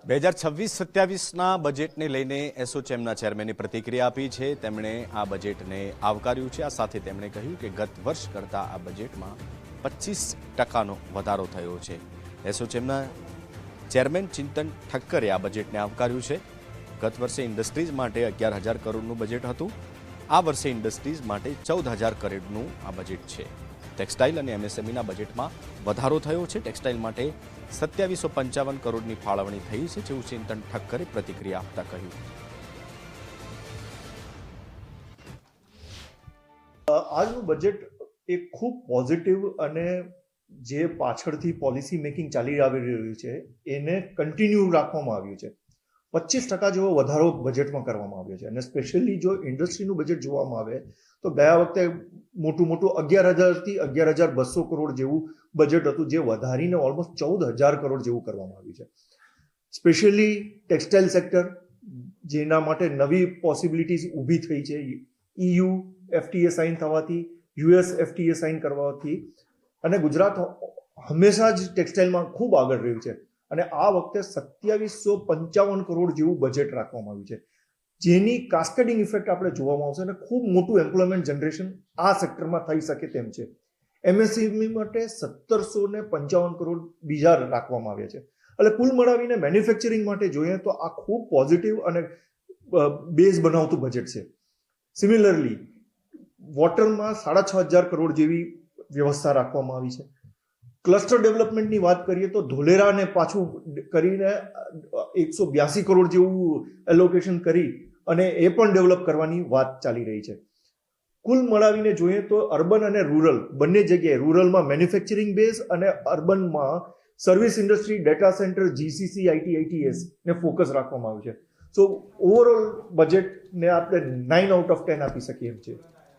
2026-27ના બજેટને લઈને એસોચેમના ચેરમેને પ્રતિક્રિયા આપી છે। તેમણે આ બજેટને આવકાર્યું છે। આ સાથે તેમણે કહ્યું કે ગત વર્ષ કરતાં આ બજેટમાં 25% વધારો થયો છે। એસોચેમના ચેરમેન ચિંતન ઠક્કરે આ બજેટને આવકાર્યું છે। ગત વર્ષે ઇન્ડસ્ટ્રીઝ માટે 11,000 કરોડનું બજેટ હતું। આ વર્ષે ઇન્ડસ્ટ્રીઝ માટે 14,000 કરોડનું આ બજેટ છે। ટેક્સટાઇલ અને એમએસએમઈના બજેટમાં વધારો થયો છે। ટેક્સટાઇલ માટે 2755 કરોડની ફાળવણી થઈ છે તેવું ચિંતન ઠક્કરે પ્રતિક્રિયા આપતા કહ્યું। આજનું બજેટ એક ખૂબ પોઝિટિવ અને જે પાછળથી પોલિસી મેકિંગ ચાલી આવી રહ્યું છે એને કન્ટિન્યુ રાખવામાં આવ્યું છે। 25% જેવો વધારો બજેટમાં કરવામાં આવ્યો છે અને સ્પેશિયલી જો ઇન્ડસ્ટ્રીનું બજેટ જોવામાં આવે તો ગયા વખતે મોટું 11,000 થી 11,200 કરોડ જેવું બજેટ હતું, જે વધારીને ઓલમોસ્ટ 14,000 કરોડ જેવું કરવામાં આવ્યું છે। સ્પેશિયલી ટેક્સટાઇલ સેક્ટર, જેના માટે નવી પોસિબિલિટીઝ ઊભી થઈ છે। EU FTA સાઇન થવાથી, US FTA સાઇન કરવાથી અને ગુજરાત હંમેશા જ ટેક્સટાઇલમાં ખૂબ આગળ રહ્યું છે અને આ વખતે 2755 કરોડ જેવું બજેટ રાખવામાં આવ્યું છે, જેની કાસ્કેડિંગ ઇફેક્ટ આપણે જોવામાં આવશે અને ખૂબ મોટું એમ્પ્લોયમેન્ટ જનરેશન આ સેક્ટરમાં થઈ શકે તેમ છે। MSME માટે 1755 કરોડ બીજા રાખવામાં આવ્યા છે। એટલે કુલ મળાવીને મેન્યુફેક્ચરિંગ માટે જોઈએ તો આ ખૂબ પોઝિટિવ અને બેઝ બનાવતું બજેટ છે। સિમિલરલી વોટરમાં 6,500 કરોડ જેવી વ્યવસ્થા રાખવામાં આવી છે। ક્લસ્ટર ડેવલપમેન્ટની વાત કરીએ તો ધોલેરાને પાછું કરીને 182 કરોડ જેવું એલોકેશન કરી અને એ પણ ડેવલપ કરવાની વાત ચાલી રહી છે। કુલ મળાવીને જોઈએ તો અર્બન અને રૂરલ બંને જગ્યાએ, રૂરલમાં મેન્યુફેક્ચરિંગ બેઝ અને અર્બનમાં service industry, data centre, GCC, ITS ને ફોકસ રાખવામાં આવ્યું છે। સો ઓવરઓલ બજેટને આપણે 9 આઉટ ઓફ 10 આપી શકીએ એમ છે।